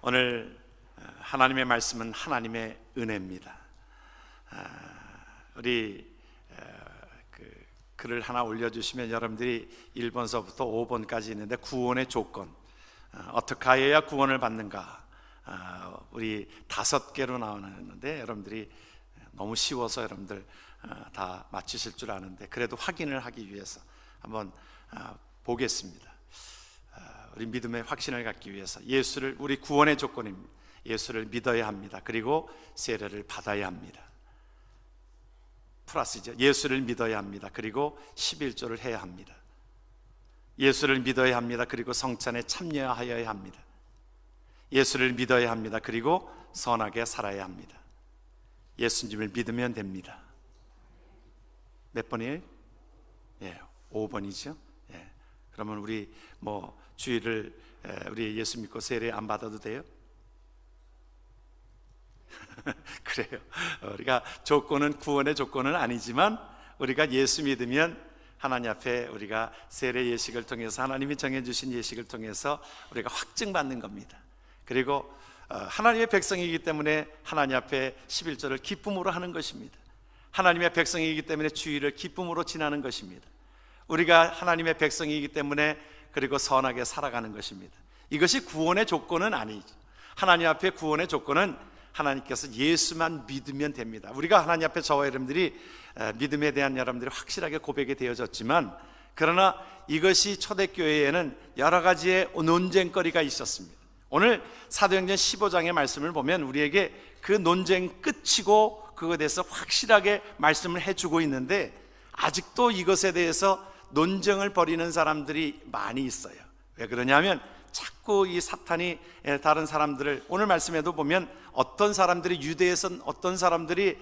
오늘 하나님의 말씀은 하나님의 은혜입니다. 우리 글을 하나 올려주시면 여러분들이 1번서부터 5번까지 있는데 구원의 조건, 어떻게 해야 구원을 받는가, 우리 5개로 나오는데 여러분들이 너무 쉬워서 여러분들 다 맞추실 줄 아는데 그래도 확인을 하기 위해서 한번 보겠습니다. 우리 믿음의 확신을 갖기 위해서 예수를, 우리 구원의 조건입니다. 예수를 믿어야 합니다. 그리고 세례를 받아야 합니다. 플러스죠. 예수를 믿어야 합니다. 그리고 11조를 해야 합니다. 예수를 믿어야 합니다. 그리고 성찬에 참여하여야 합니다. 예수를 믿어야 합니다. 그리고 선하게 살아야 합니다. 예수님을 믿으면 됩니다. 몇 번이에요? 5번이죠. 그러면 우리 주일을 우리 예수 믿고 세례 안 받아도 돼요? 그래요. 우리가 조건은, 구원의 조건은 아니지만 우리가 예수 믿으면 하나님 앞에 우리가 세례 예식을 통해서, 하나님이 정해주신 예식을 통해서 우리가 확증받는 겁니다. 그리고 하나님의 백성이기 때문에 하나님 앞에 11조를 기쁨으로 하는 것입니다. 하나님의 백성이기 때문에 주일을 기쁨으로 지나는 것입니다. 우리가 하나님의 백성이기 때문에 그리고 선하게 살아가는 것입니다. 이것이 구원의 조건은 아니죠. 하나님 앞에 구원의 조건은 하나님께서 예수만 믿으면 됩니다. 우리가 하나님 앞에 저와 여러분들이 믿음에 대한 여러분들이 확실하게 고백이 되어졌지만, 그러나 이것이 초대교회에는 여러 가지의 논쟁거리가 있었습니다. 오늘 사도행전 15장의 말씀을 보면 우리에게 그 논쟁 끝이고 그것에 대해서 확실하게 말씀을 해주고 있는데, 아직도 이것에 대해서 논쟁을 벌이는 사람들이 많이 있어요. 왜 그러냐면 자꾸 이 사탄이 다른 사람들을, 오늘 말씀에도 보면 어떤 사람들이, 유대에선 어떤 사람들이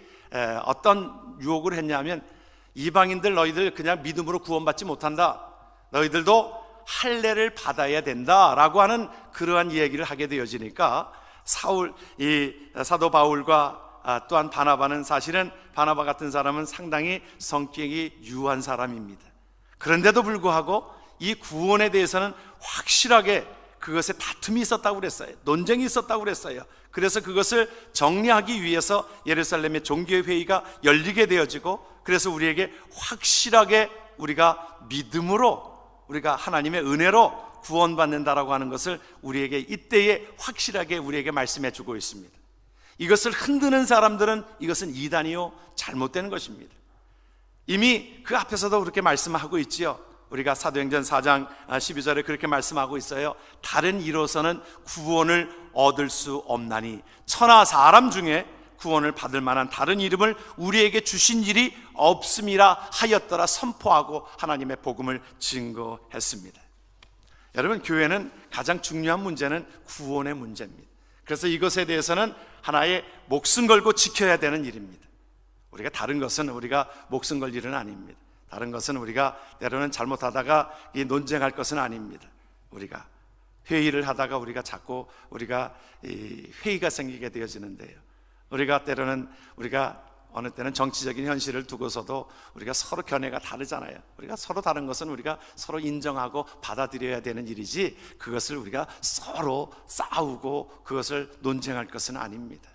어떤 유혹을 했냐면, 이방인들 너희들 그냥 믿음으로 구원받지 못한다, 너희들도 할례를 받아야 된다라고 하는 그러한 얘기를 하게 되어지니까 사도 바울과 또한 바나바는, 사실은 바나바 같은 사람은 상당히 성격이 유한 사람입니다. 그런데도 불구하고 이 구원에 대해서는 확실하게 그것에 다툼이 있었다고 그랬어요. 논쟁이 있었다고 그랬어요. 그래서 그것을 정리하기 위해서 예루살렘의 종교회의가 열리게 되어지고, 그래서 우리에게 확실하게 우리가 믿음으로, 우리가 하나님의 은혜로 구원받는다라고 하는 것을 우리에게 이때에 확실하게 우리에게 말씀해 주고 있습니다. 이것을 흔드는 사람들은 이것은 이단이요, 잘못된 것입니다. 이미 그 앞에서도 그렇게 말씀하고 있지요. 우리가 사도행전 4장 12절에 그렇게 말씀하고 있어요. 다른 이로서는 구원을 얻을 수 없나니 천하 사람 중에 구원을 받을 만한 다른 이름을 우리에게 주신 일이 없음이라 하였더라 선포하고 하나님의 복음을 증거했습니다. 여러분, 교회는 가장 중요한 문제는 구원의 문제입니다. 그래서 이것에 대해서는 하나의 목숨 걸고 지켜야 되는 일입니다. 우리가 다른 것은 우리가 목숨 걸 일은 아닙니다. 다른 것은 우리가 때로는 잘못하다가 이 논쟁할 것은 아닙니다. 우리가 회의를 하다가 우리가 자꾸 이 회의가 생기게 되어지는데요. 우리가 때로는 어느 때는 정치적인 현실을 두고서도 우리가 서로 견해가 다르잖아요. 우리가 서로 다른 것은 우리가 서로 인정하고 받아들여야 되는 일이지, 그것을 우리가 서로 싸우고 그것을 논쟁할 것은 아닙니다.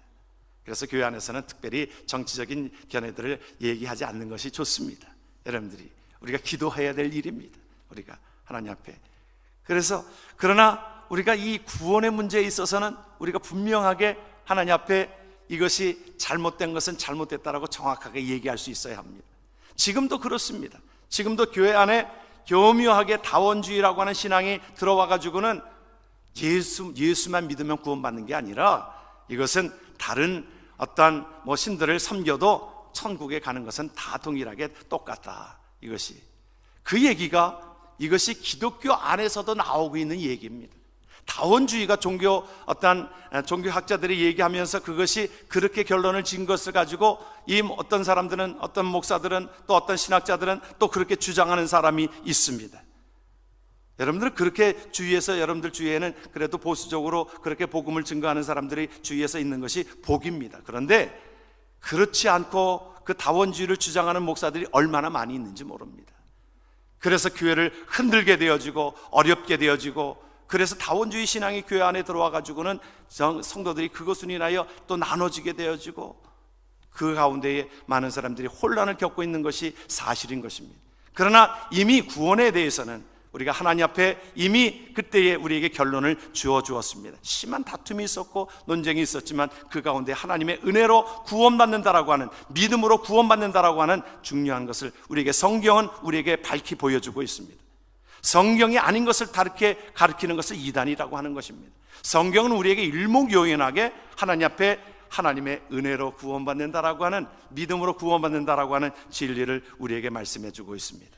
그래서 교회 안에서는 특별히 정치적인 견해들을 얘기하지 않는 것이 좋습니다. 여러분들이 우리가 기도해야 될 일입니다. 우리가 하나님 앞에. 그러나 우리가 이 구원의 문제에 있어서는 우리가 분명하게 하나님 앞에 이것이 잘못된 것은 잘못됐다라고 정확하게 얘기할 수 있어야 합니다. 지금도 그렇습니다. 지금도 교회 안에 교묘하게 다원주의라고 하는 신앙이 들어와 가지고는 예수만 믿으면 구원받는 게 아니라, 이것은 다른 어떤 신들을 섬겨도 천국에 가는 것은 다 동일하게 똑같다. 이것이 기독교 안에서도 나오고 있는 얘기입니다. 다원주의가 종교학자들이 얘기하면서 그것이 그렇게 결론을 지은 것을 가지고 어떤 사람들은, 어떤 목사들은, 또 어떤 신학자들은 또 그렇게 주장하는 사람이 있습니다. 여러분들은 그렇게 여러분들 주위에는 그래도 보수적으로 그렇게 복음을 증거하는 사람들이 주위에서 있는 것이 복입니다. 그런데 그렇지 않고 그 다원주의를 주장하는 목사들이 얼마나 많이 있는지 모릅니다. 그래서 교회를 흔들게 되어지고 어렵게 되어지고, 그래서 다원주의 신앙이 교회 안에 들어와 가지고는 성도들이 그것을 인하여 또 나눠지게 되어지고 그 가운데에 많은 사람들이 혼란을 겪고 있는 것이 사실인 것입니다. 그러나 이미 구원에 대해서는 우리가 하나님 앞에 이미 그때에 우리에게 결론을 주어 주었습니다. 심한 다툼이 있었고 논쟁이 있었지만 그 가운데 하나님의 은혜로 구원받는다라고 하는, 믿음으로 구원받는다라고 하는 중요한 것을 우리에게 성경은 우리에게 밝히 보여주고 있습니다. 성경이 아닌 것을 다르게 가르치는 것을 이단이라고 하는 것입니다. 성경은 우리에게 일목요연하게 하나님 앞에 하나님의 은혜로 구원받는다라고 하는, 믿음으로 구원받는다라고 하는 진리를 우리에게 말씀해 주고 있습니다.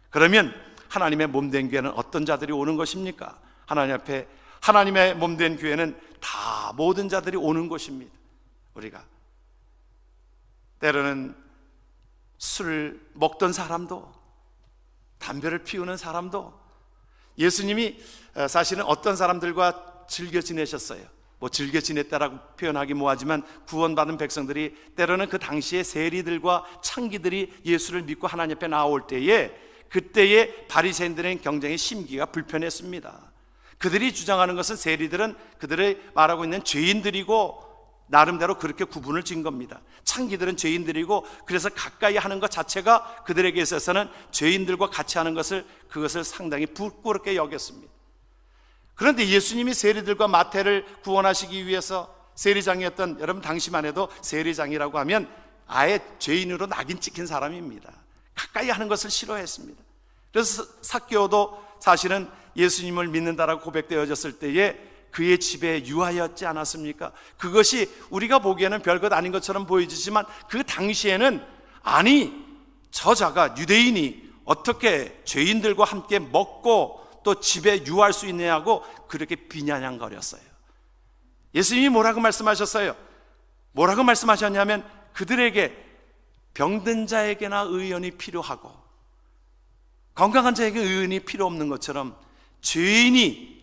그러면 하나님의 몸된 교회는 어떤 자들이 오는 것입니까? 하나님 앞에 하나님의 몸된 교회는 다 모든 자들이 오는 곳입니다. 우리가 때로는 술을 먹던 사람도, 담배를 피우는 사람도, 예수님이 사실은 어떤 사람들과 즐겨 지내셨어요. 뭐 즐겨 지냈다라고 표현하기 뭐하지만 구원받은 백성들이 때로는 그 당시에 세리들과 창기들이 예수를 믿고 하나님 앞에 나올 때에, 그때의 바리새인들의 경쟁의 심기가 불편했습니다. 그들이 주장하는 것은 세리들은 그들의 말하고 있는 죄인들이고 나름대로 그렇게 구분을 지은 겁니다. 창기들은 죄인들이고, 그래서 가까이 하는 것 자체가 그들에게 있어서는 죄인들과 같이 하는 그것을 상당히 부끄럽게 여겼습니다. 그런데 예수님이 세리들과 마태를 구원하시기 위해서 세리장이었던, 여러분 당시만 해도 세리장이라고 하면 아예 죄인으로 낙인 찍힌 사람입니다. 가까이 하는 것을 싫어했습니다. 그래서 삭개오도 사실은 예수님을 믿는다라고 고백되어졌을 때에 그의 집에 유하였지 않았습니까? 그것이 우리가 보기에는 별것 아닌 것처럼 보여지지만 그 당시에는, 아니 저자가 유대인이 어떻게 죄인들과 함께 먹고 또 집에 유할 수 있냐고 그렇게 비난거렸어요. 예수님이 뭐라고 말씀하셨어요? 뭐라고 말씀하셨냐면, 그들에게 병든 자에게나 의원이 필요하고 건강한 자에게 의원이 필요 없는 것처럼 죄인이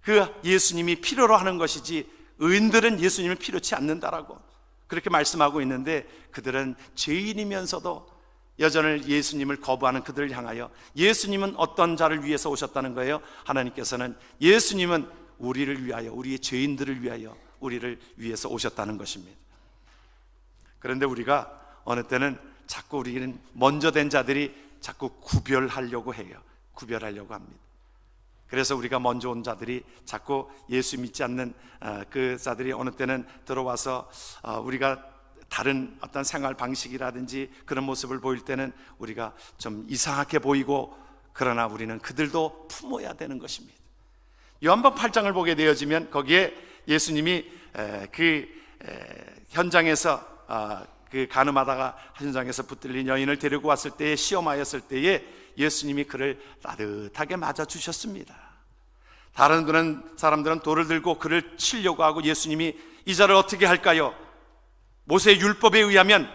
그 예수님이 필요로 하는 것이지 의인들은 예수님을 필요치 않는다라고 그렇게 말씀하고 있는데, 그들은 죄인이면서도 여전히 예수님을 거부하는 그들을 향하여 예수님은 어떤 자를 위해서 오셨다는 거예요? 하나님께서는 예수님은 우리를 위하여, 우리의 죄인들을 위하여, 우리를 위해서 오셨다는 것입니다. 그런데 우리가 어느 때는 자꾸 우리는 먼저 된 자들이 자꾸 구별하려고 해요. 구별하려고 합니다. 그래서 우리가 먼저 온 자들이 자꾸 예수 믿지 않는 그 자들이 어느 때는 들어와서 우리가 다른 어떤 생활 방식이라든지 그런 모습을 보일 때는 우리가 좀 이상하게 보이고, 그러나 우리는 그들도 품어야 되는 것입니다. 요한복음 8장을 보게 되어지면 거기에 예수님이 그 현장에서 그 가늠하다가 현장에서 붙들린 여인을 데리고 왔을 때에, 시험하였을 때에 예수님이 그를 따뜻하게 맞아주셨습니다. 다른 그런 사람들은 돌을 들고 그를 치려고 하고, 예수님이 이 자를 어떻게 할까요? 모세의 율법에 의하면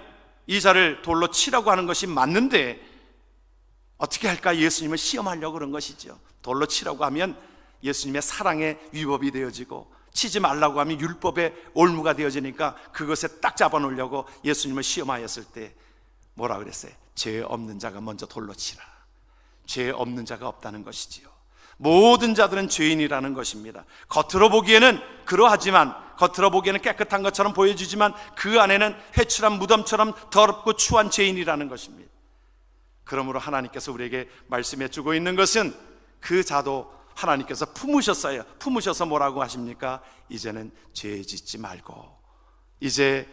이 자를 돌로 치라고 하는 것이 맞는데 어떻게 할까? 예수님을 시험하려고 그런 것이죠. 돌로 치라고 하면 예수님의 사랑의 위법이 되어지고, 치지 말라고 하면 율법의 올무가 되어지니까 그것에 딱 잡아놓으려고 예수님을 시험하였을 때 뭐라 그랬어요? 죄 없는 자가 먼저 돌로 치라. 죄 없는 자가 없다는 것이지요. 모든 자들은 죄인이라는 것입니다. 겉으로 보기에는 그러하지만, 겉으로 보기에는 깨끗한 것처럼 보여지지만 그 안에는 회출한 무덤처럼 더럽고 추한 죄인이라는 것입니다. 그러므로 하나님께서 우리에게 말씀해 주고 있는 것은, 그 자도 하나님께서 품으셨어요. 품으셔서 뭐라고 하십니까? 이제는 죄 짓지 말고 이제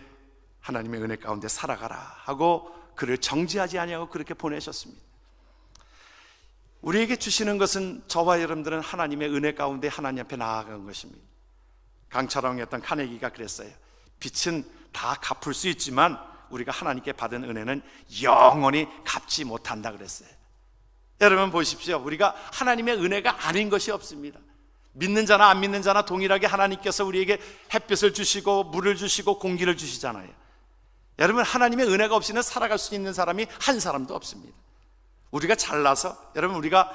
하나님의 은혜 가운데 살아가라 하고 그를 정죄하지 아니하고 그렇게 보내셨습니다. 우리에게 주시는 것은, 저와 여러분들은 하나님의 은혜 가운데 하나님 앞에 나아간 것입니다. 강철왕이었던 카네기가 그랬어요. 빛은 다 갚을 수 있지만 우리가 하나님께 받은 은혜는 영원히 갚지 못한다 그랬어요. 여러분 보십시오. 우리가 하나님의 은혜가 아닌 것이 없습니다. 믿는 자나 안 믿는 자나 동일하게 하나님께서 우리에게 햇빛을 주시고 물을 주시고 공기를 주시잖아요. 여러분, 하나님의 은혜가 없이는 살아갈 수 있는 사람이 한 사람도 없습니다. 우리가 잘나서, 여러분 우리가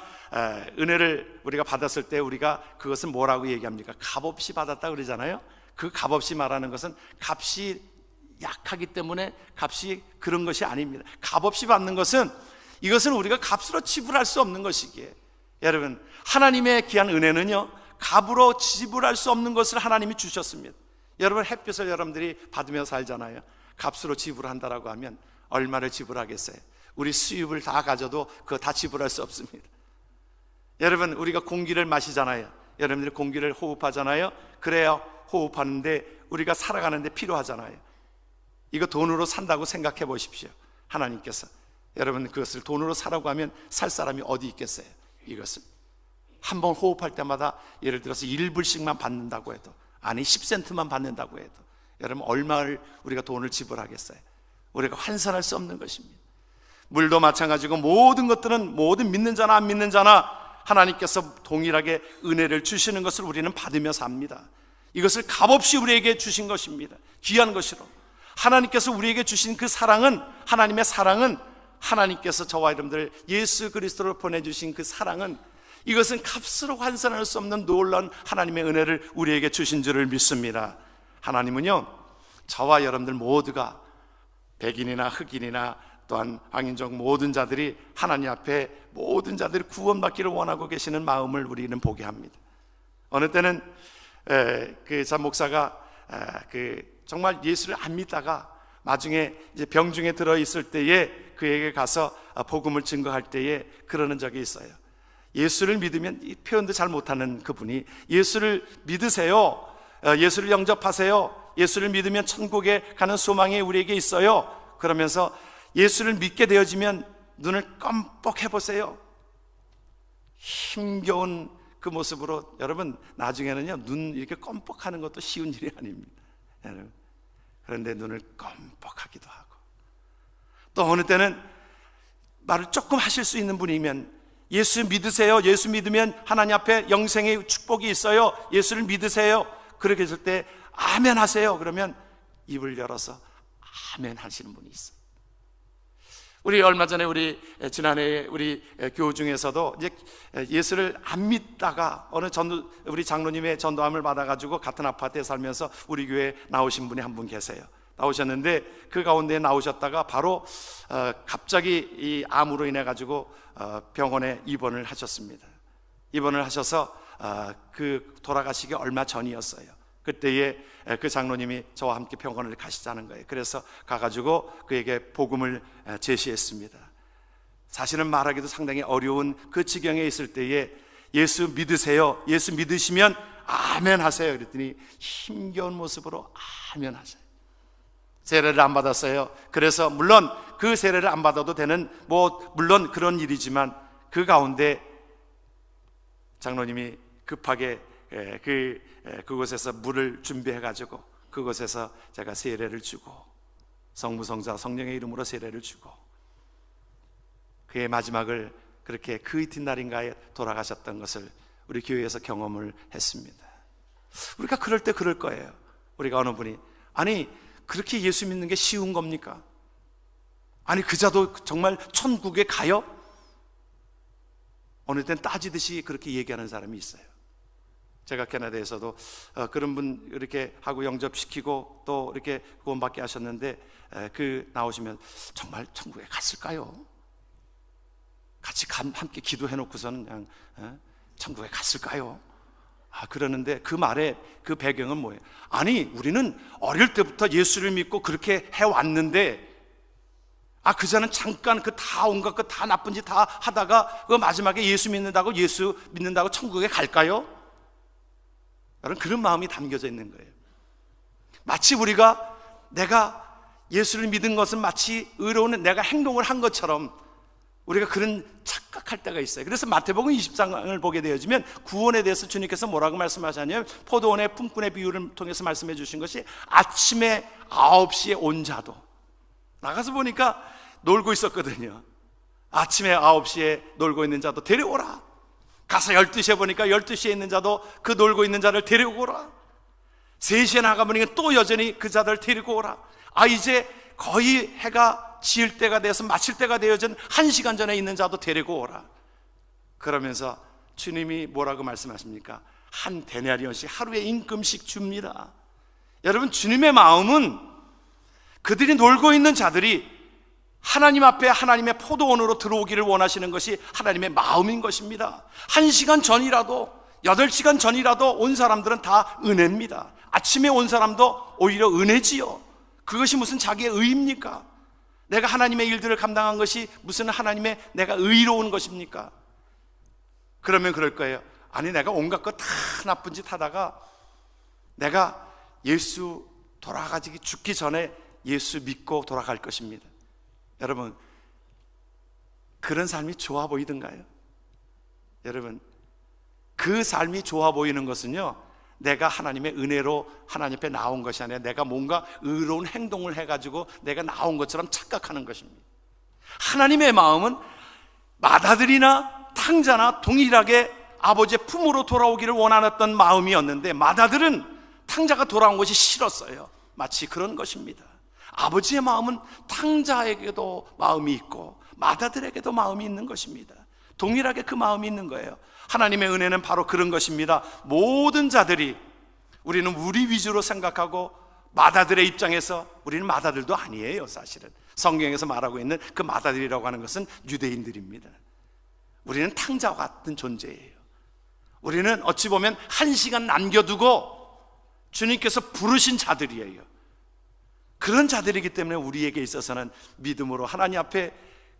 은혜를 우리가 받았을 때 우리가 그것은 뭐라고 얘기합니까? 값없이 받았다 그러잖아요. 그 값없이 말하는 것은 값이 약하기 때문에 값이 그런 것이 아닙니다. 값없이 받는 것은, 이것은 우리가 값으로 지불할 수 없는 것이기에, 여러분 하나님의 귀한 은혜는요 값으로 지불할 수 없는 것을 하나님이 주셨습니다. 여러분, 햇빛을 여러분들이 받으며 살잖아요. 값으로 지불한다라고 하면 얼마를 지불하겠어요? 우리 수입을 다 가져도 그거 다 지불할 수 없습니다. 여러분, 우리가 공기를 마시잖아요. 여러분들이 공기를 호흡하잖아요. 그래야 호흡하는데 우리가 살아가는데 필요하잖아요. 이거 돈으로 산다고 생각해 보십시오. 하나님께서 여러분 그것을 돈으로 사라고 하면 살 사람이 어디 있겠어요? 이것을 한 번 호흡할 때마다 예를 들어서 1불씩만 받는다고 해도, 아니 10센트만 받는다고 해도 여러분 얼마를 우리가 돈을 지불하겠어요? 우리가 환산할 수 없는 것입니다. 물도 마찬가지고 모든 것들은, 모든 믿는 자나 안 믿는 자나 하나님께서 동일하게 은혜를 주시는 것을 우리는 받으며 삽니다. 이것을 값없이 우리에게 주신 것입니다. 귀한 것으로 하나님께서 우리에게 주신 그 사랑은, 하나님의 사랑은, 하나님께서 저와 여러분들 예수 그리스도로 보내주신 그 사랑은, 이것은 값으로 환산할 수 없는 놀라운 하나님의 은혜를 우리에게 주신 줄을 믿습니다. 하나님은요, 저와 여러분들 모두가 백인이나 흑인이나 또한 황인족 모든 자들이 하나님 앞에 모든 자들이 구원받기를 원하고 계시는 마음을 우리는 보게 합니다. 어느 때는 그 자 목사가 정말 예수를 안 믿다가 나중에 이제 병중에 들어 있을 때에 그에게 가서 복음을 증거할 때에 그러는 적이 있어요. 예수를 믿으면, 이 표현도 잘 못하는 그분이 예수를 믿으세요, 예수를 영접하세요, 예수를 믿으면 천국에 가는 소망이 우리에게 있어요. 그러면서 예수를 믿게 되어지면 눈을 껌뻑해 보세요. 힘겨운 그 모습으로, 여러분 나중에는요 눈 이렇게 껌뻑하는 것도 쉬운 일이 아닙니다. 여러분, 그런데 눈을 껌뻑하기도 하고, 또 어느 때는 말을 조금 하실 수 있는 분이면 예수 믿으세요, 예수 믿으면 하나님 앞에 영생의 축복이 있어요, 예수를 믿으세요, 그렇게 했을 때 아멘 하세요. 그러면 입을 열어서 아멘 하시는 분이 있어요. 우리 얼마 전에 지난해 우리 교우 중에서도 이제 예수를 안 믿다가 어느 우리 장로님의 전도함을 받아가지고 같은 아파트에 살면서 우리 교회에 나오신 분이 한 분 계세요. 나오셨는데 그 가운데 나오셨다가 바로 갑자기 이 암으로 인해 가지고 병원에 입원을 하셨습니다. 입원을 하셔서 그 돌아가시기 얼마 전이었어요. 그때에 그 장로님이 저와 함께 병원을 가시자는 거예요. 그래서 가가지고 그에게 복음을 제시했습니다. 사실은 말하기도 상당히 어려운 그 지경에 있을 때에 예수 믿으세요, 예수 믿으시면 아멘 하세요. 그랬더니 힘겨운 모습으로 아멘 하세요. 세례를 안 받았어요. 그래서 물론 그 세례를 안 받아도 되는, 물론 그런 일이지만 그 가운데 장로님이 급하게 그곳에서 물을 준비해가지고 그곳에서 제가 세례를 주고, 성부성자 성령의 이름으로 세례를 주고, 그의 마지막을 그렇게 그 이튿날인가에 돌아가셨던 것을 우리 교회에서 경험을 했습니다. 우리가 그럴 때 그럴 거예요. 우리가 어느 분이, 아니 그렇게 예수 믿는 게 쉬운 겁니까? 아니 그자도 정말 천국에 가요? 어느 땐 따지듯이 그렇게 얘기하는 사람이 있어요. 제가 캐나다에서도 그런 분 이렇게 하고 영접시키고 또 이렇게 구원받게 하셨는데, 나오시면 정말 천국에 갔을까요? 같이 함께 기도해 놓고서는 그냥 천국에 갔을까요? 그러는데 그 말에 그 배경은 뭐예요? 아니 우리는 어릴 때부터 예수를 믿고 그렇게 해왔는데, 그자는 잠깐 온갖 다 나쁜 짓 다 하다가 그 마지막에 예수 믿는다고 천국에 갈까요? 여러분, 그런 마음이 담겨져 있는 거예요. 마치 내가 예수를 믿은 것은 마치 의로운 내가 행동을 한 것처럼 우리가 그런 착각할 때가 있어요. 그래서 마태복음 20장을 보게 되어지면 구원에 대해서 주님께서 뭐라고 말씀하셨냐면, 포도원의 품꾼의 비유를 통해서 말씀해 주신 것이 아침에 9시에 온 자도, 나가서 보니까 놀고 있었거든요. 아침에 9시에 놀고 있는 자도 데려오라. 가서 12시에 보니까 12시에 있는 자도 그 놀고 있는 자를 데리고 오라. 3시에 나가보니까 또 여전히 그 자들 데리고 오라. 이제 거의 해가 지을 때가 돼서 마칠 때가 되어진 1시간 전에 있는 자도 데리고 오라. 그러면서 주님이 뭐라고 말씀하십니까? 한 데나리온씩 하루에 임금씩 줍니다. 여러분, 주님의 마음은 그들이 놀고 있는 자들이 하나님 앞에 하나님의 포도원으로 들어오기를 원하시는 것이 하나님의 마음인 것입니다. 1시간 전이라도 8시간 전이라도 온 사람들은 다 은혜입니다. 아침에 온 사람도 오히려 은혜지요. 그것이 무슨 자기의 의입니까? 내가 하나님의 일들을 감당한 것이 무슨 하나님의 내가 의로운 것입니까? 그러면 그럴 거예요. 아니, 내가 온갖 거 다 나쁜 짓 하다가 내가 예수 돌아가기 죽기 전에 예수 믿고 돌아갈 것입니다. 여러분, 그런 삶이 좋아 보이던가요? 여러분, 그 삶이 좋아 보이는 것은요, 내가 하나님의 은혜로 하나님 앞에 나온 것이 아니라 내가 뭔가 의로운 행동을 해가지고 내가 나온 것처럼 착각하는 것입니다. 하나님의 마음은 맏아들이나 탕자나 동일하게 아버지의 품으로 돌아오기를 원하던 마음이었는데, 맏아들은 탕자가 돌아온 것이 싫었어요. 마치 그런 것입니다. 아버지의 마음은 탕자에게도 마음이 있고 맏아들에게도 마음이 있는 것입니다. 동일하게 그 마음이 있는 거예요. 하나님의 은혜는 바로 그런 것입니다. 모든 자들이, 우리는 우리 위주로 생각하고 맏아들의 입장에서, 우리는 맏아들도 아니에요. 사실은 성경에서 말하고 있는 그 맏아들이라고 하는 것은 유대인들입니다. 우리는 탕자와 같은 존재예요. 우리는 어찌 보면 한 시간 남겨두고 주님께서 부르신 자들이에요. 그런 자들이기 때문에 우리에게 있어서는 믿음으로 하나님 앞에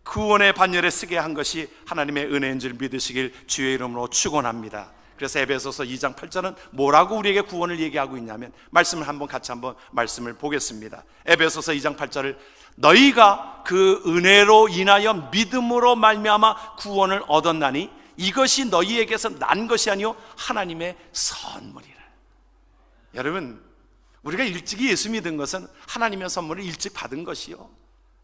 구원의 반열에 쓰게 한 것이 하나님의 은혜인 줄 믿으시길 주의 이름으로 축원합니다. 그래서 에베소서 2장 8절은 뭐라고 우리에게 구원을 얘기하고 있냐면, 말씀을 같이 한번 말씀을 보겠습니다. 에베소서 2장 8절을 너희가 그 은혜로 인하여 믿음으로 말미암아 구원을 얻었나니 이것이 너희에게서 난 것이 아니요 하나님의 선물이라. 여러분, 우리가 일찍이 예수 믿은 것은 하나님의 선물을 일찍 받은 것이요,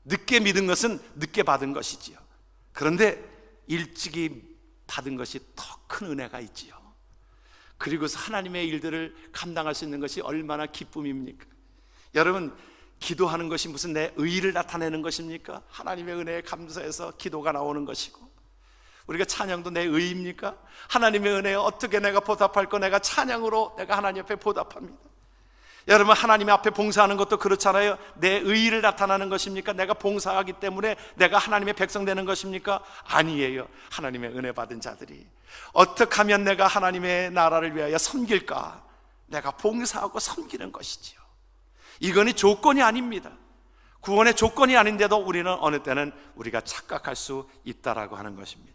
늦게 믿은 것은 늦게 받은 것이지요. 그런데 일찍이 받은 것이 더 큰 은혜가 있지요. 그리고서 하나님의 일들을 감당할 수 있는 것이 얼마나 기쁨입니까? 여러분, 기도하는 것이 무슨 내 의의를 나타내는 것입니까? 하나님의 은혜에 감사해서 기도가 나오는 것이고, 우리가 찬양도 내 의의입니까? 하나님의 은혜에 어떻게 내가 보답할 거, 내가 찬양으로 내가 하나님 앞에 보답합니다. 여러분, 하나님 앞에 봉사하는 것도 그렇잖아요. 내 의의를 나타나는 것입니까? 내가 봉사하기 때문에 내가 하나님의 백성 되는 것입니까? 아니에요. 하나님의 은혜 받은 자들이 어떻게 하면 내가 하나님의 나라를 위하여 섬길까? 내가 봉사하고 섬기는 것이지요. 이거는 조건이 아닙니다. 구원의 조건이 아닌데도 우리는 어느 때는 우리가 착각할 수 있다라고 하는 것입니다.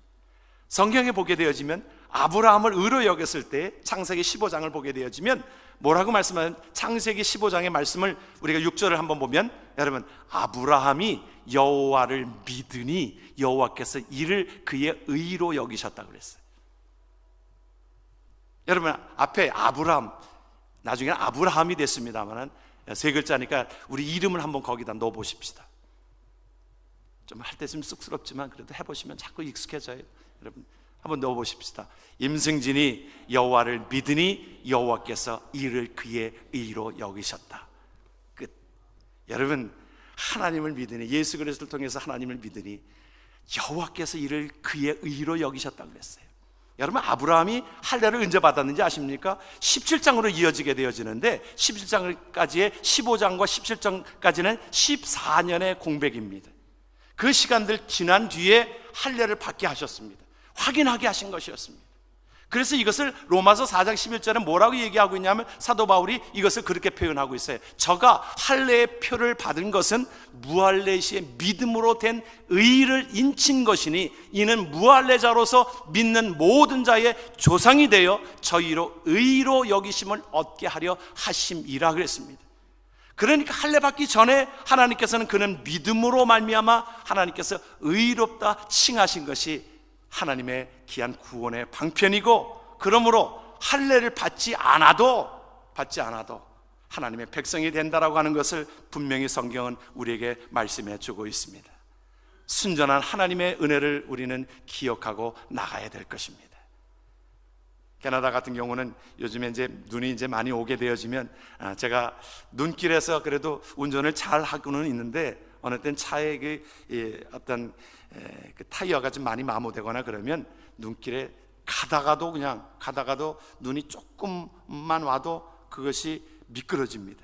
성경에 보게 되어지면 아브라함을 의로 여겼을 때 창세기 15장을 보게 되어지면 뭐라고 말씀하는, 창세기 15장의 말씀을 우리가 6절을 한번 보면, 여러분, 아브라함이 여호와를 믿으니 여호와께서 이를 그의 의로 여기셨다고 그랬어요. 여러분, 앞에 아브라함, 나중에는 아브라함이 됐습니다만 세 글자니까 우리 이름을 한번 거기다 넣어 보십시다. 좀 할 때 좀 쑥스럽지만 그래도 해보시면 자꾸 익숙해져요. 여러분, 한번 넣어 보십시다. 임승진이 여호와를 믿으니 여호와께서 이를 그의 의로 여기셨다. 끝. 여러분, 하나님을 믿으니, 예수 그리스도를 통해서 하나님을 믿으니 여호와께서 이를 그의 의로 여기셨다고 그랬어요. 여러분, 아브라함이 할례를 언제 받았는지 아십니까? 17장으로 이어지게 되어지는데 17장까지의 15장과 17장까지는 14년의 공백입니다. 그 시간들 지난 뒤에 할례를 받게 하셨습니다. 확인하게 하신 것이었습니다. 그래서 이것을 로마서 4장 11절에 뭐라고 얘기하고 있냐면, 사도 바울이 이것을 그렇게 표현하고 있어요. 저가 할례의 표를 받은 것은 무할례 시에 믿음으로 된 의를 인친 것이니 이는 무할례자로서 믿는 모든 자의 조상이 되어 저희로 의로 여기심을 얻게 하려 하심이라 그랬습니다. 그러니까 할례 받기 전에 하나님께서는 그는 믿음으로 말미암아 하나님께서 의롭다 칭하신 것이 하나님의 귀한 구원의 방편이고, 그러므로 할례를 받지 않아도 하나님의 백성이 된다라고 하는 것을 분명히 성경은 우리에게 말씀해 주고 있습니다. 순전한 하나님의 은혜를 우리는 기억하고 나가야 될 것입니다. 캐나다 같은 경우는 요즘에 이제 눈이 이제 많이 오게 되어지면, 제가 눈길에서 그래도 운전을 잘 하고는 있는데 어느 땐 차에 어떤 그 타이어가 좀 많이 마모되거나 그러면 눈길에 가다가도 눈이 조금만 와도 그것이 미끄러집니다.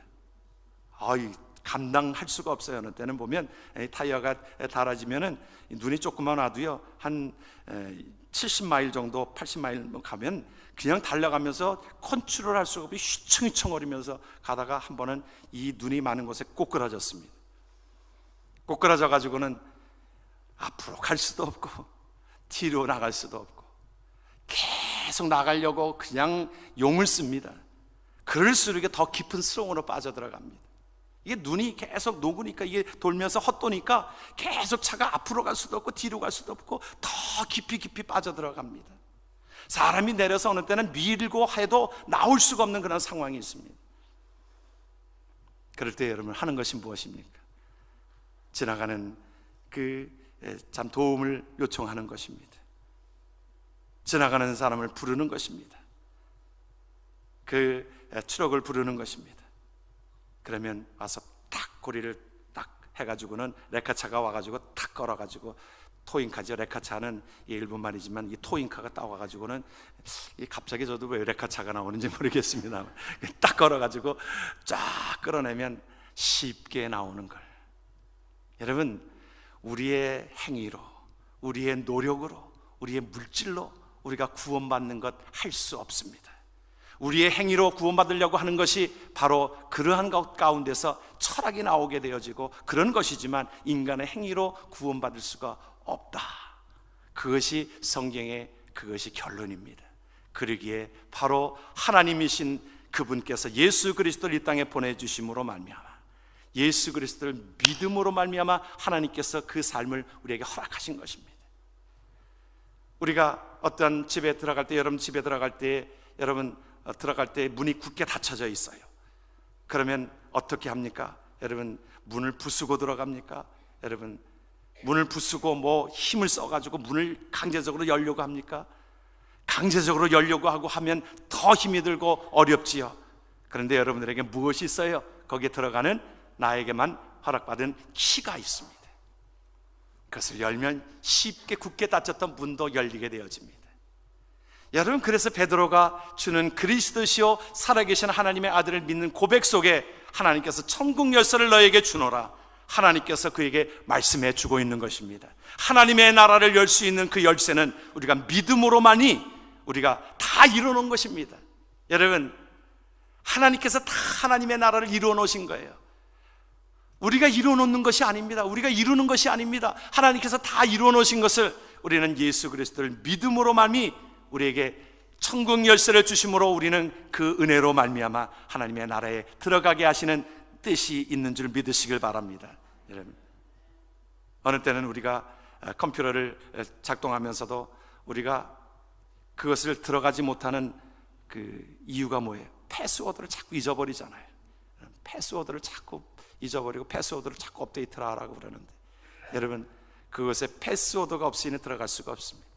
감당할 수가 없어요. 어느 때는 보면 타이어가 닳아지면은 눈이 조금만 와도요 한 70마일 정도 80마일 가면 그냥 달려가면서 컨트롤 할 수가 없이 휘청휘청거리면서 가다가 한 번은 이 눈이 많은 곳에 꼬꾸라졌습니다. 꼬꾸라져 가지고는 앞으로 갈 수도 없고 뒤로 나갈 수도 없고 계속 나가려고 그냥 용을 씁니다. 그럴수록 이게 더 깊은 수렁으로 빠져들어갑니다. 이게 눈이 계속 녹으니까 이게 돌면서 헛도니까 계속 차가 앞으로 갈 수도 없고 뒤로 갈 수도 없고 더 깊이 빠져들어갑니다. 사람이 내려서 어느 때는 밀고 해도 나올 수가 없는 그런 상황이 있습니다. 그럴 때 여러분 하는 것이 무엇입니까? 지나가는 참 도움을 요청하는 것입니다. 지나가는 사람을 부르는 것입니다. 그 트럭을 부르는 것입니다. 그러면 와서 탁 고리를 딱 해가지고는 레카차가 와가지고 탁 걸어가지고 토잉카죠. 레카차는 일본 말이지만 이 토잉카가 딱 와가지고는 갑자기 저도 왜 레카차가 나오는지 모르겠습니다. 딱 걸어가지고 쫙 끌어내면 쉽게 나오는 걸. 여러분, 우리의 행위로, 우리의 노력으로, 우리의 물질로 우리가 구원받는 것 할 수 없습니다. 우리의 행위로 구원받으려고 하는 것이 바로 그러한 것 가운데서 철학이 나오게 되어지고 그런 것이지만 인간의 행위로 구원받을 수가 없다. 그것이 성경의 그것이 결론입니다. 그러기에 바로 하나님이신 그분께서 예수 그리스도를 이 땅에 보내주심으로 말미암아, 예수 그리스도를 믿음으로 말미암아 하나님께서 그 삶을 우리에게 허락하신 것입니다. 우리가 어떤 집에 들어갈 때, 여러분 집에 들어갈 때, 여러분 들어갈 때 문이 굳게 닫혀져 있어요. 그러면 어떻게 합니까? 여러분 문을 부수고 들어갑니까? 여러분 문을 부수고 뭐 힘을 써가지고 문을 강제적으로 열려고 합니까? 강제적으로 열려고 하고 하면 더 힘이 들고 어렵지요. 그런데 여러분들에게 무엇이 있어요? 거기에 들어가는 나에게만 허락받은 키가 있습니다. 그것을 열면 쉽게 굳게 닫혔던 문도 열리게 되어집니다. 여러분, 그래서 베드로가 주는 그리스도시요 살아계신 하나님의 아들을 믿는 고백 속에 하나님께서 천국 열쇠를 너에게 주노라, 하나님께서 그에게 말씀해 주고 있는 것입니다. 하나님의 나라를 열 수 있는 그 열쇠는 우리가 믿음으로만이 우리가 다 이루어놓은 것입니다. 여러분, 하나님께서 다 하나님의 나라를 이루어 놓으신 거예요. 우리가 이루어 놓는 것이 아닙니다. 우리가 이루는 것이 아닙니다. 하나님께서 다 이루어 놓으신 것을 우리는 예수 그리스도를 믿음으로만이 우리에게 천국 열쇠를 주심으로 우리는 그 은혜로 말미암아 하나님의 나라에 들어가게 하시는 뜻이 있는 줄 믿으시길 바랍니다. 여러분, 어느 때는 우리가 컴퓨터를 작동하면서도 우리가 그것을 들어가지 못하는 그 이유가 뭐예요? 패스워드를 자꾸 잊어버리잖아요. 패스워드를 자꾸 잊어버리고 패스워드를 자꾸 업데이트를 하라고 그러는데, 여러분 그것에 패스워드가 없이는 들어갈 수가 없습니다.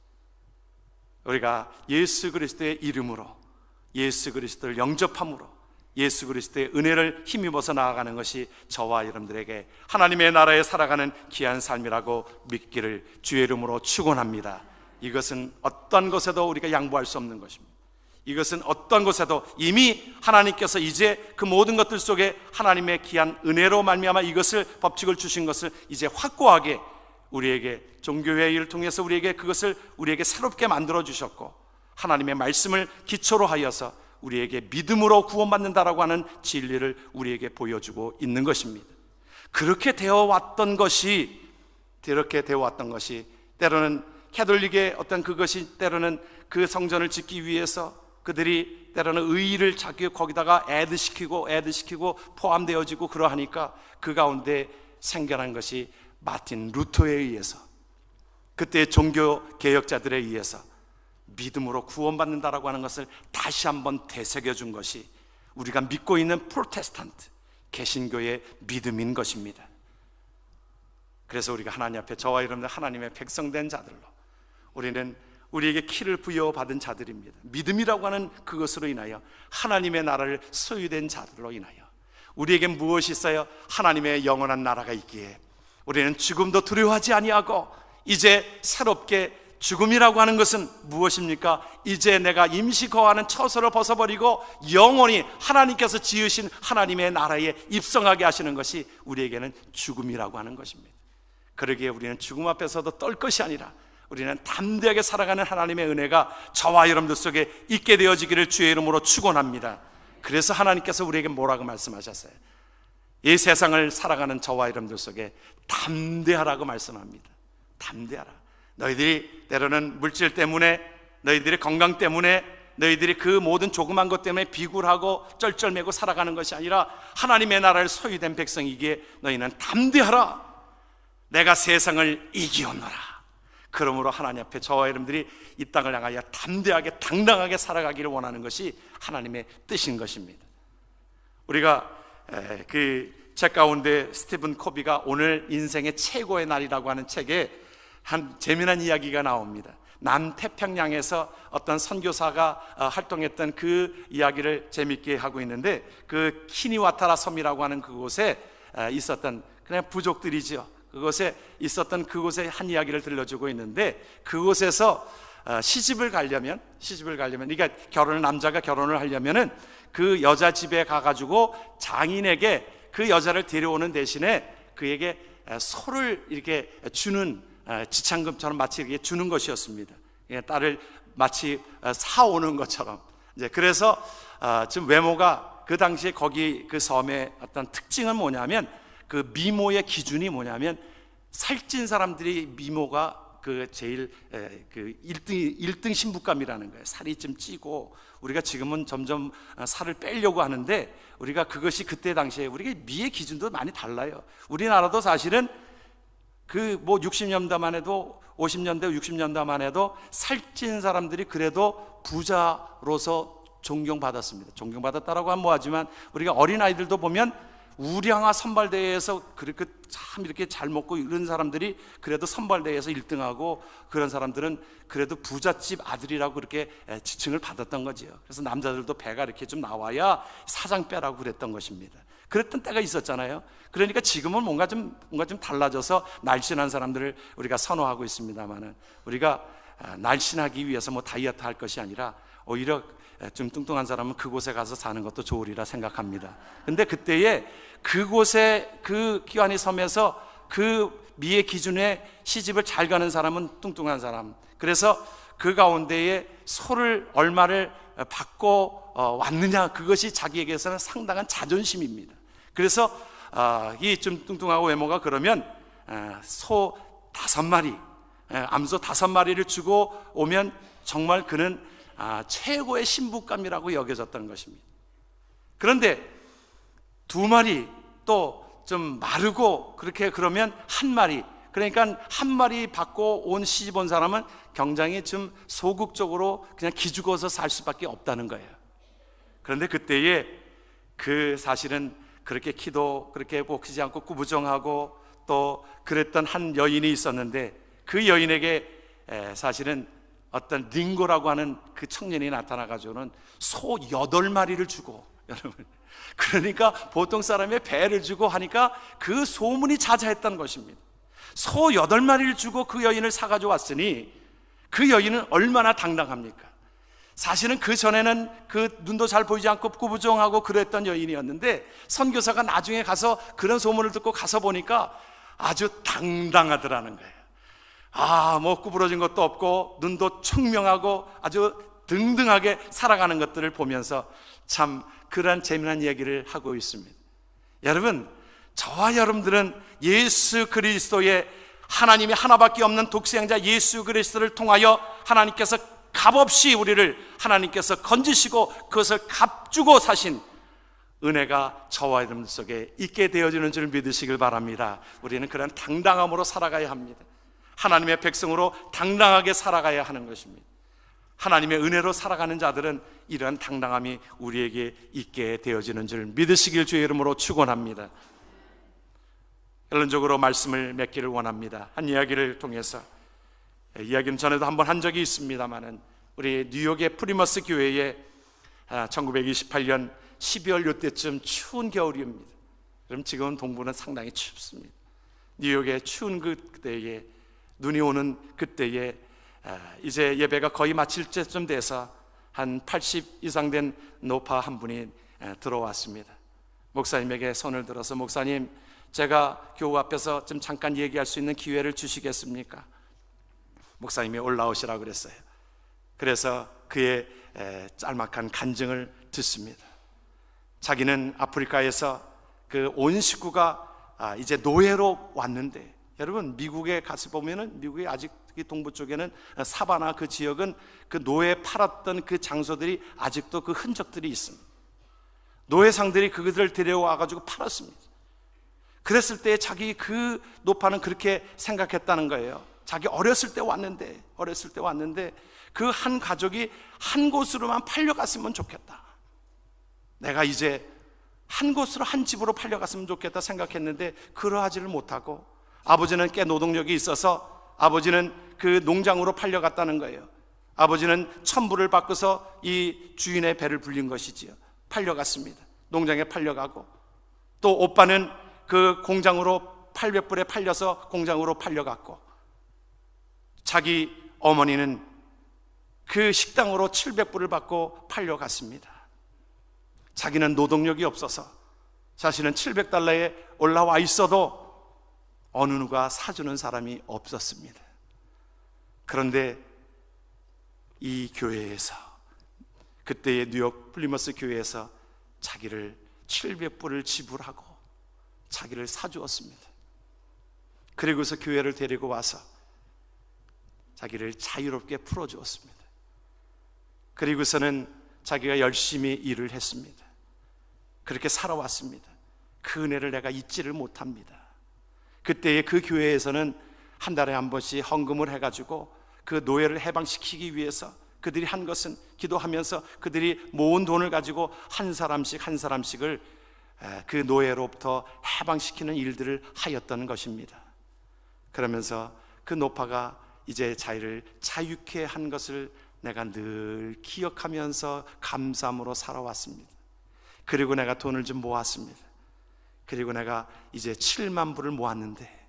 우리가 예수 그리스도의 이름으로, 예수 그리스도를 영접함으로, 예수 그리스도의 은혜를 힘입어서 나아가는 것이 저와 여러분들에게 하나님의 나라에 살아가는 귀한 삶이라고 믿기를 주의 이름으로 축원합니다. 이것은 어떤 것에도 우리가 양보할 수 없는 것입니다. 이것은 어떤 것에도 이미 하나님께서 이제 그 모든 것들 속에 하나님의 귀한 은혜로 말미암아 이것을 법칙을 주신 것을 이제 확고하게 우리에게 종교회의를 통해서 우리에게 그것을 우리에게 새롭게 만들어 주셨고, 하나님의 말씀을 기초로 하여서 우리에게 믿음으로 구원받는다라고 하는 진리를 우리에게 보여주고 있는 것입니다. 그렇게 되어왔던 것이 때로는 캐톨릭의 어떤 그것이 때로는 그 성전을 짓기 위해서 그들이 때로는 의의를 자기 거기다가 애드시키고 포함되어지고 그러하니까 그 가운데 생겨난 것이 마틴 루터에 의해서, 그때 종교 개혁자들에 의해서 믿음으로 구원받는다라고 하는 것을 다시 한번 되새겨준 것이 우리가 믿고 있는 프로테스탄트 개신교의 믿음인 것입니다. 그래서 우리가 하나님 앞에, 저와 여러분들 하나님의 백성된 자들로, 우리는 우리에게 키를 부여받은 자들입니다. 믿음이라고 하는 그것으로 인하여 하나님의 나라를 소유된 자들로 인하여 우리에게 무엇이 있어요? 하나님의 영원한 나라가 있기에 우리는 죽음도 두려워하지 아니하고 이제 새롭게 죽음이라고 하는 것은 무엇입니까? 이제 내가 임시 거하는 처소를 벗어버리고 영원히 하나님께서 지으신 하나님의 나라에 입성하게 하시는 것이 우리에게는 죽음이라고 하는 것입니다. 그러기에 우리는 죽음 앞에서도 떨 것이 아니라 우리는 담대하게 살아가는 하나님의 은혜가 저와 여러분들 속에 있게 되어지기를 주의 이름으로 축원합니다. 그래서 하나님께서 우리에게 뭐라고 말씀하셨어요? 이 세상을 살아가는 저와 여러분들 속에 담대하라고 말씀합니다. 담대하라. 너희들이 때로는 물질 때문에, 너희들의 건강 때문에, 너희들이 그 모든 조그만 것 때문에 비굴하고 쩔쩔매고 살아가는 것이 아니라 하나님의 나라를 소유된 백성이기에 너희는 담대하라. 내가 세상을 이기었노라. 그러므로 하나님 앞에 저와 여러분들이 이 땅을 향하여 담대하게 당당하게 살아가기를 원하는 것이 하나님의 뜻인 것입니다. 우리가 그 책 가운데 스티븐 코비가 오늘 인생의 최고의 날이라고 하는 책에 한 재미난 이야기가 나옵니다. 남태평양에서 어떤 선교사가 활동했던 그 이야기를 재밌게 하고 있는데, 그 키니와타라 섬이라고 하는 그곳에 있었던 그냥 부족들이죠. 그곳에 있었던 그곳의 한 이야기를 들려주고 있는데, 그곳에서 시집을 가려면 그러니까 남자가 결혼을 하려면은 그 여자 집에 가가지고 장인에게 그 여자를 데려오는 대신에 그에게 소를 이렇게 주는, 지참금처럼 마치 이렇게 주는 것이었습니다. 딸을 마치 사오는 것처럼. 이제 그래서 지금 외모가 그 당시에 거기 그 섬의 어떤 특징은 뭐냐면, 그 미모의 기준이 뭐냐면, 살찐 사람들이 미모가 그 제일 그 1등 신부감이라는 거예요. 살이 좀 찌고, 우리가 지금은 점점 살을 빼려고 하는데, 우리가 그것이 그때 당시에 우리가 미의 기준도 많이 달라요. 우리나라도 사실은 그 뭐 60년대만 해도, 50년대 60년대만 해도 살찐 사람들이 그래도 부자로서 존경받았습니다. 존경받았다라고 하면 뭐하지만, 우리가 어린아이들도 보면 우량아 선발대회에서 그렇게 참 이렇게 잘 먹고 이런 사람들이 그래도 선발대회에서 1등하고, 그런 사람들은 그래도 부잣집 아들이라고 그렇게 지칭을 받았던 거죠. 그래서 남자들도 배가 이렇게 좀 나와야 사장배라고 그랬던 것입니다. 그랬던 때가 있었잖아요. 그러니까 지금은 뭔가 좀 달라져서 날씬한 사람들을 우리가 선호하고 있습니다만은, 우리가 날씬하기 위해서 뭐 다이어트 할 것이 아니라 오히려 좀 뚱뚱한 사람은 그곳에 가서 사는 것도 좋으리라 생각합니다. 근데 그때에 그곳에 그 기완이 섬에서 그 미의 기준에 시집을 잘 가는 사람은 뚱뚱한 사람, 그래서 그 가운데에 소를 얼마를 받고 왔느냐, 그것이 자기에게서는 상당한 자존심입니다. 그래서 이 좀 뚱뚱하고 외모가 그러면 소 5마리, 암소 5마리를 주고 오면 정말 그는 최고의 신부감이라고 여겨졌다는 것입니다. 그런데 2마리, 또 좀 마르고 그렇게 그러면 1마리, 그러니까 1마리 받고 온 시집 온 사람은 굉장히 좀 소극적으로 그냥 기죽어서 살 수밖에 없다는 거예요. 그런데 그때에 그 사실은 그렇게 키도 그렇게 복히지 않고 꾸부정하고 또 그랬던 한 여인이 있었는데, 그 여인에게 사실은 어떤 링고라고 하는 그 청년이 나타나가지고는 소 8마리를 주고, 여러분, 그러니까 보통 사람의 배를 주고 하니까 그 소문이 자자했다는 것입니다. 소 8마리를 주고 그 여인을 사가지고 왔으니 그 여인은 얼마나 당당합니까? 사실은 그 전에는 그 눈도 잘 보이지 않고 꾸부정하고 그랬던 여인이었는데, 선교사가 나중에 가서 그런 소문을 듣고 가서 보니까 아주 당당하더라는 거예요. 뭐 구부러진 것도 없고 눈도 청명하고 아주 등등하게 살아가는 것들을 보면서 참 그러한 재미난 이야기를 하고 있습니다. 여러분, 저와 여러분들은 예수 그리스도의, 하나님이 하나밖에 없는 독생자 예수 그리스도를 통하여 하나님께서 값없이 우리를 하나님께서 건지시고 그것을 값주고 사신 은혜가 저와 여러분들 속에 있게 되어지는 줄 믿으시길 바랍니다. 우리는 그런 당당함으로 살아가야 합니다. 하나님의 백성으로 당당하게 살아가야 하는 것입니다. 하나님의 은혜로 살아가는 자들은 이러한 당당함이 우리에게 있게 되어지는 줄 믿으시길 주의 이름으로 축원합니다. 결론적으로 말씀을 맺기를 원합니다. 한 이야기를 통해서, 이야기는 전에도 한번 한 적이 있습니다만은, 우리 뉴욕의 프리머스 교회에 1928년 12월 이때쯤 추운 겨울입니다. 그럼 지금은 동부는 상당히 춥습니다. 뉴욕의 추운 그때에, 눈이 오는 그때에 이제 예배가 거의 마칠 때쯤 돼서 한 80 이상 된 노파 한 분이 들어왔습니다. 목사님에게 손을 들어서, 목사님, 제가 교우 앞에서 좀 잠깐 얘기할 수 있는 기회를 주시겠습니까? 목사님이 올라오시라고 그랬어요. 그래서 그의 짤막한 간증을 듣습니다. 자기는 아프리카에서 그 온 식구가 이제 노예로 왔는데, 여러분 미국에 가서 보면은, 미국의 아직 동부 쪽에는 사바나 그 지역은 그 노예 팔았던 그 장소들이 아직도 그 흔적들이 있습니다. 노예상들이 그들을 데려와 가지고 팔았습니다. 그랬을 때 자기 그 노파는 그렇게 생각했다는 거예요. 자기 어렸을 때 왔는데 그 한 가족이 한 곳으로만 팔려갔으면 좋겠다. 내가 이제 한 곳으로, 한 집으로 팔려갔으면 좋겠다 생각했는데 그러하지를 못하고, 아버지는 꽤 노동력이 있어서 아버지는 그 농장으로 팔려갔다는 거예요. 아버지는 천불을 바꿔서 이 주인의 배를 불린 것이지요. 팔려갔습니다. 농장에 팔려가고, 또 오빠는 그 공장으로 800불에 팔려서 공장으로 팔려갔고, 자기 어머니는 그 식당으로 700불을 받고 팔려갔습니다. 자기는 노동력이 없어서 자신은 700달러에 올라와 있어도 어느 누가 사주는 사람이 없었습니다. 그런데 이 교회에서, 그때의 뉴욕 플리머스 교회에서 자기를 700불을 지불하고 자기를 사주었습니다. 그리고서 교회를 데리고 와서 자기를 자유롭게 풀어주었습니다. 그리고서는 자기가 열심히 일을 했습니다. 그렇게 살아왔습니다. 그 은혜를 내가 잊지를 못합니다. 그때의 그 교회에서는 한 달에 한 번씩 헌금을 해가지고 그 노예를 해방시키기 위해서 그들이 한 것은, 기도하면서 그들이 모은 돈을 가지고 한 사람씩을 그 노예로부터 해방시키는 일들을 하였던 것입니다. 그러면서 그 노파가 이제 자기를 자유케 한 것을 내가 늘 기억하면서 감사함으로 살아왔습니다. 그리고 내가 돈을 좀 모았습니다. 그리고 내가 이제 7만 불을 모았는데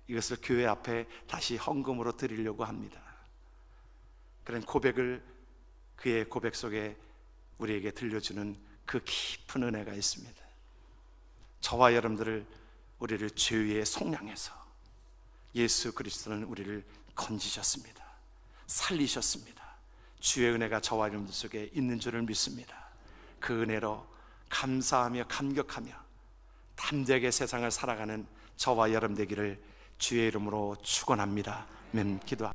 이것을 교회 앞에 다시 헌금으로 드리려고 합니다. 그런 고백을, 그의 고백 속에 우리에게 들려주는 그 깊은 은혜가 있습니다. 저와 여러분들을, 우리를 죄의 속량해서 예수 그리스도는 우리를 건지셨습니다. 살리셨습니다. 주의 은혜가 저와 여러분들 속에 있는 줄을 믿습니다. 그 은혜로 감사하며 감격하며 담대하게 세상을 살아가는 저와 여러분 되기를 주의 이름으로 축원합니다. 아멘. 기도합니다.